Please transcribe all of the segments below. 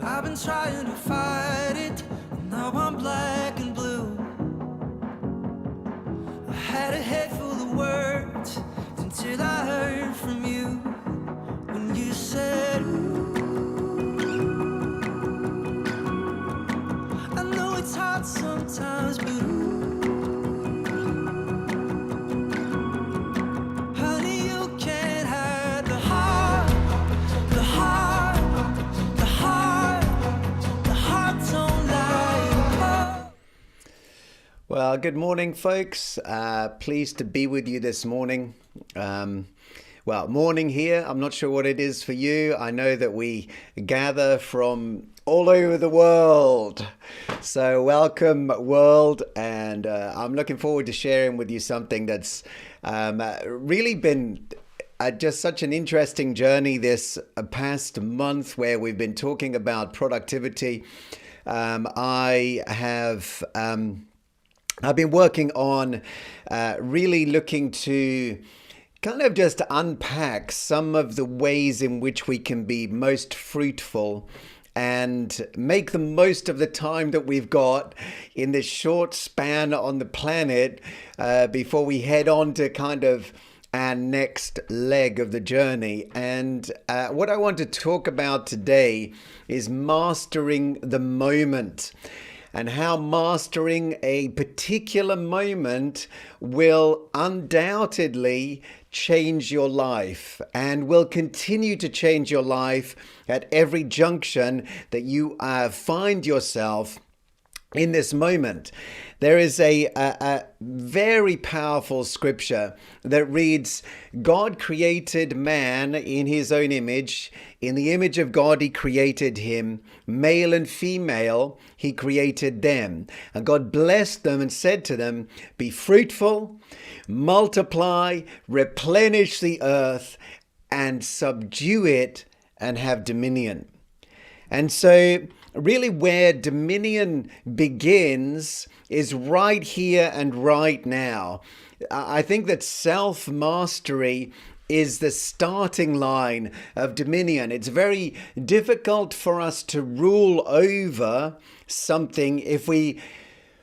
I've been trying to fight it, and now I'm black and blue. I had a head full of words until I heard from you when you said, ooh. I know it's hard sometimes, but ooh, honey, you can't hide the heart, the heart, the heart, the heart don't lie. Well, good morning, folks. Pleased to be with you this morning. Morning here. I'm not sure what it is for you. I know that we gather from all over the world. So welcome, world. And I'm looking forward to sharing with you something that's really been just such an interesting journey this past month where we've been talking about productivity. I've been working on really looking to kind of just unpack some of the ways in which we can be most fruitful and make the most of the time that we've got in this short span on the planet before we head on to kind of our next leg of the journey. And what I want to talk about today is mastering the moment, and how mastering a particular moment will undoubtedly change your life and will continue to change your life at every junction that you find yourself in this moment. There is a very powerful scripture that reads, God created man in his own image. In the image of God, he created him. Male and female, he created them. And God blessed them and said to them, be fruitful, multiply, replenish the earth, and subdue it and have dominion. And so really where dominion begins is right here and right now. I think that self-mastery is the starting line of dominion. It's very difficult for us to rule over something if we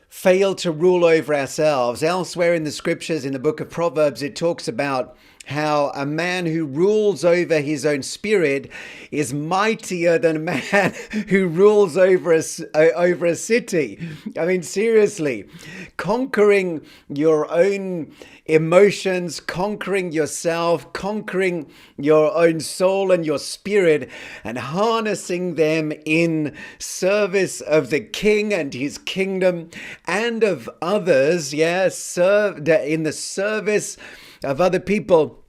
fail to rule over ourselves. Elsewhere in the scriptures, in the book of Proverbs, it talks about how a man who rules over his own spirit is mightier than a man who rules over a city. I mean, seriously, conquering your own emotions, conquering yourself, conquering your own soul and your spirit, and harnessing them in service of the King and his kingdom and of others, in the service of other people.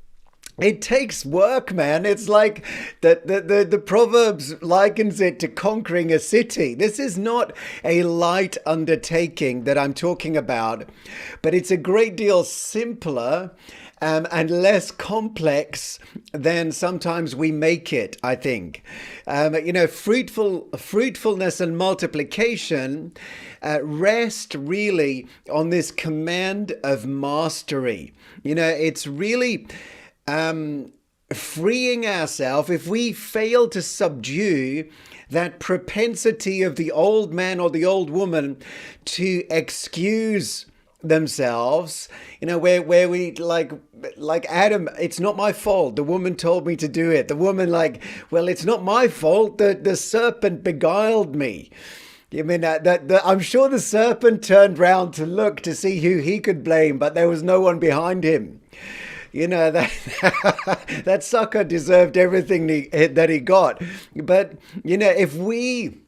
It takes work, man. It's like the Proverbs likens it to conquering a city. This is not a light undertaking that I'm talking about, but it's a great deal simpler and less complex than sometimes we make it, I think. Fruitfulness and multiplication rest really on this command of mastery. It's really freeing ourselves. If we fail to subdue that propensity of the old man or the old woman to excuse themselves, where we like Adam, it's not my fault, the woman told me to do it. The woman well, it's not my fault, the serpent beguiled me. I mean, I'm sure the serpent turned round to look to see who he could blame, but there was no one behind him. That sucker deserved everything that he got. But, if we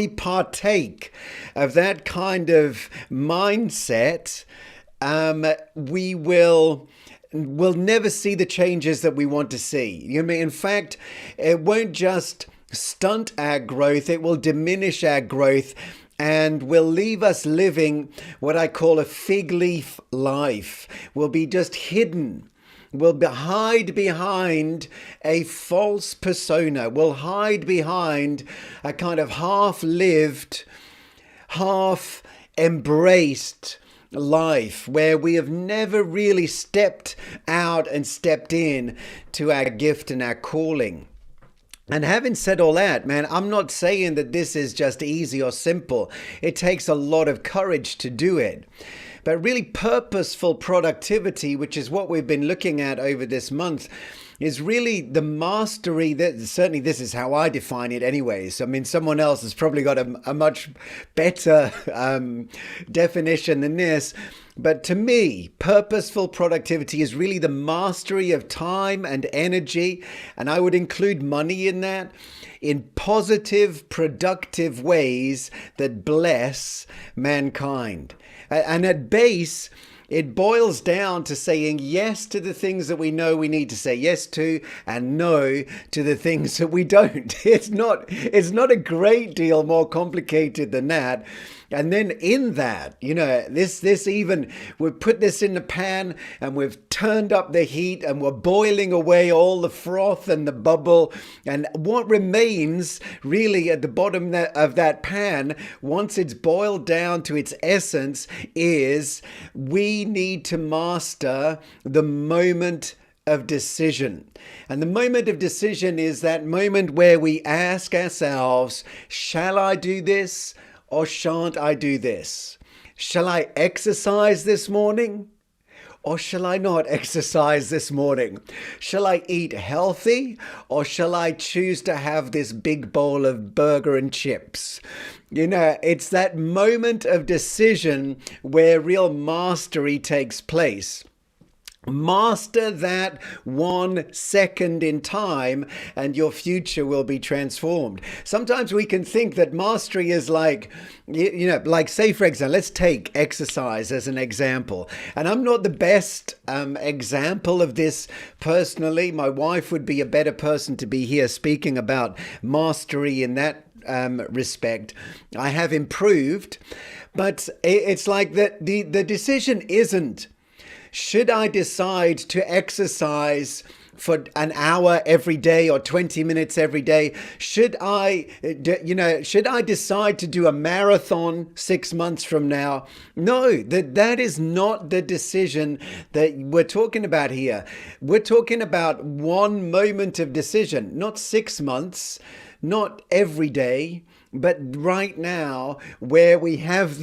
partake of that kind of mindset, we'll never see the changes that we want to see. In fact, it won't just stunt our growth, it will diminish our growth and will leave us living what I call a fig leaf life. We'll be just hidden. We'll hide behind a false persona. We'll hide behind a kind of half-lived, half-embraced life where we have never really stepped out and stepped in to our gift and our calling. And having said all that, man, I'm not saying that this is just easy or simple. It takes a lot of courage to do it. But really purposeful productivity, which is what we've been looking at over this month, is really the mastery that, certainly this is how I define it anyways. I mean, someone else has probably got a much better definition than this. But to me, purposeful productivity is really the mastery of time and energy, and I would include money in that, in positive, productive ways that bless mankind. And at base, it boils down to saying yes to the things that we know we need to say yes to, and no to the things that we don't. It's not a great deal more complicated than that. And then in that, this even, we've put this in the pan and we've turned up the heat and we're boiling away all the froth and the bubble. And what remains really at the bottom of that pan, once it's boiled down to its essence, is we need to master the moment of decision. And the moment of decision is that moment where we ask ourselves, shall I do this? Or shan't I do this? Shall I exercise this morning? Or shall I not exercise this morning? Shall I eat healthy? Or shall I choose to have this big bowl of burger and chips? It's that moment of decision where real mastery takes place. Master that 1 second in time and your future will be transformed. Sometimes we can think that mastery is like, like say for example, let's take exercise as an example. And I'm not the best example of this personally. My wife would be a better person to be here speaking about mastery in that respect. I have improved, but it's like that the decision isn't, should I decide to exercise for an hour every day or 20 minutes every day? Should I decide to do a marathon 6 months from now? No, that is not the decision that we're talking about here. We're talking about one moment of decision, not 6 months, not every day, but right now, where we have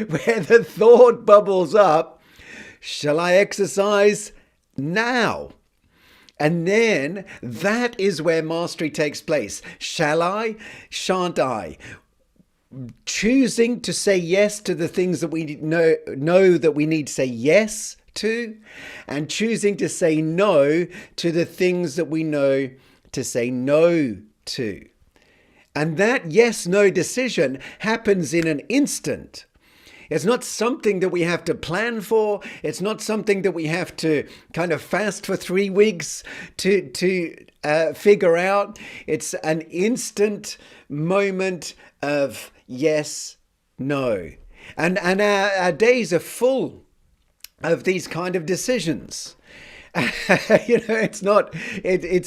where the thought bubbles up. Shall I exercise now? And then that is where mastery takes place. Shall I? Shan't I? Choosing to say yes to the things that we know that we need to say yes to, and choosing to say no to the things that we know to say no to. And that yes-no decision happens in an instant. It's not something that we have to plan for. It's not something that we have to kind of fast for 3 weeks to figure out. It's an instant moment of yes, no. And our days are full of these kind of decisions. It's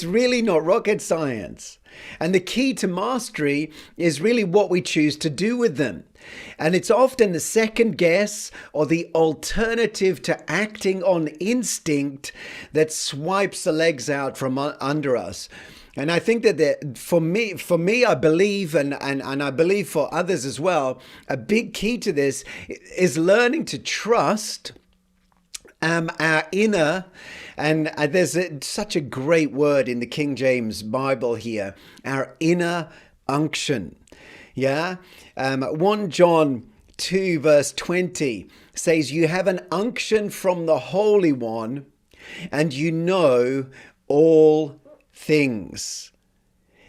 really not rocket science. And the key to mastery is really what we choose to do with them. And it's often the second guess or the alternative to acting on instinct that swipes the legs out from under us. And I think that for me, I believe, and I believe for others as well, a big key to this is learning to trust our inner, and there's such a great word in the King James Bible here, our inner unction. Yeah. 1 John 2 verse 20 says, you have an unction from the Holy One and you know all things.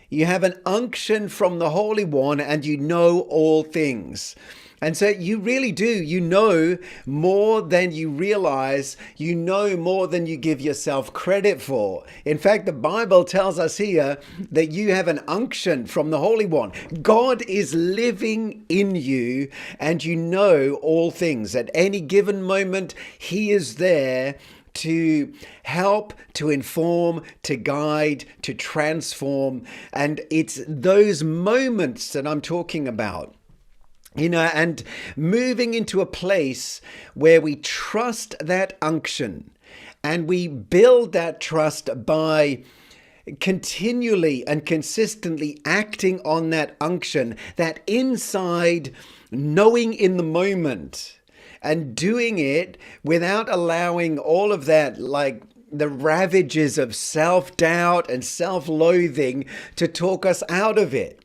You have an unction from the Holy One and you know all things. And so you really do. You know more than you realize. You know more than you give yourself credit for. In fact, the Bible tells us here that you have an unction from the Holy One. God is living in you and you know all things. At any given moment, He is there to help, to inform, to guide, to transform. And it's those moments that I'm talking about. And moving into a place where we trust that unction and we build that trust by continually and consistently acting on that unction, that inside knowing in the moment, and doing it without allowing all of that, like the ravages of self-doubt and self-loathing, to talk us out of it.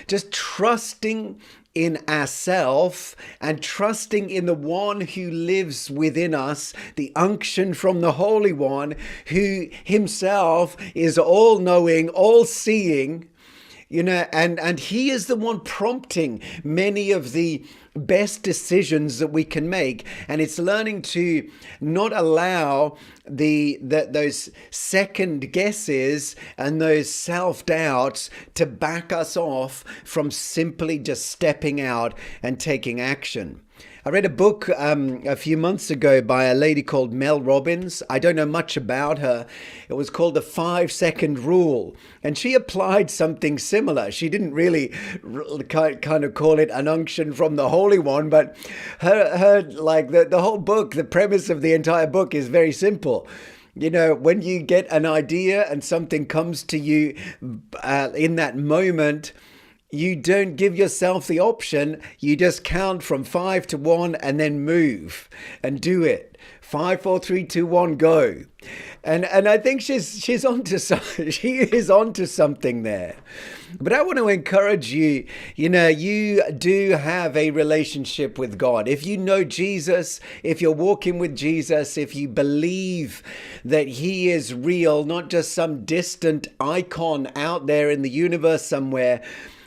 Just trusting in ourself and trusting in the one who lives within us, the unction from the Holy One, who himself is all-knowing, all-seeing, and he is the one prompting many of the best decisions that we can make. And it's learning to not allow those second guesses and those self-doubts to back us off from simply just stepping out and taking action. I read a book a few months ago by a lady called Mel Robbins. I don't know much about her. It was called the 5-Second Rule. And she applied something similar. She didn't really kind of call it an unction from the Holy One, but her like the whole book, the premise of the entire book is very simple. When you get an idea and something comes to you in that moment, you don't give yourself the option. You just count from 5 to 1 and then move and do it. 5, 4, 3, 2, 1, go. And I think she's onto she is onto something there. But I want to encourage you, you do have a relationship with God. If you know Jesus, if you're walking with Jesus, if you believe that he is real, not just some distant icon out there in the universe somewhere,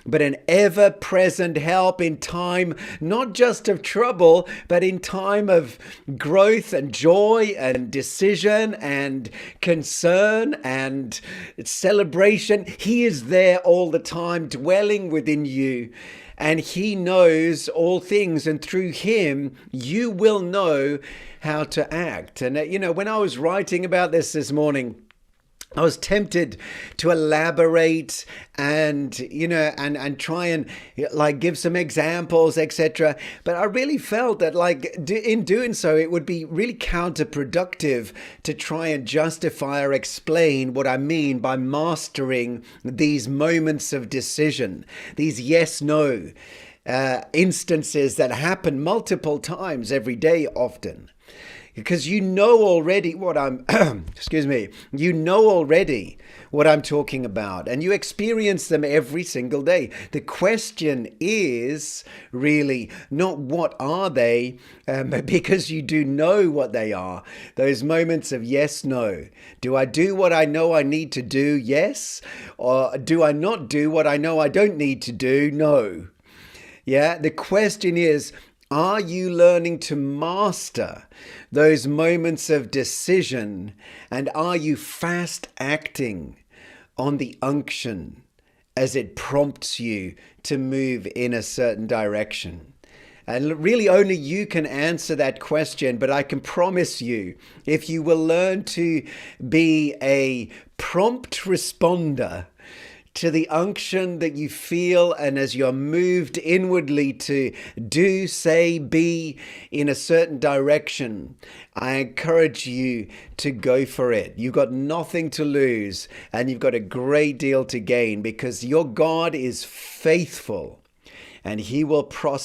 but an ever-present help in time, not just of trouble, but in time of growth and joy and decision and concern and celebration. He is there all the time, dwelling within you, and he knows all things, and through him, you will know how to act. And, when I was writing about this morning, I was tempted to elaborate and try and give some examples, etc. But I really felt that in doing so, it would be really counterproductive to try and justify or explain what I mean by mastering these moments of decision, these yes-no instances that happen multiple times every day often. Because you know already what I'm, you know already what I'm talking about, and you experience them every single day. The question is really not what are they, because you do know what they are. Those moments of yes, no. Do I do what I know I need to do? Yes. Or do I not do what I know I don't need to do? No. Yeah. The question is, are you learning to master those moments of decision, and are you fast acting on the unction as it prompts you to move in a certain direction? And really only you can answer that question, but I can promise you, if you will learn to be a prompt responder to the unction that you feel, and as you're moved inwardly to do, say, be in a certain direction, I encourage you to go for it. You've got nothing to lose, and you've got a great deal to gain, because your God is faithful and he will prosper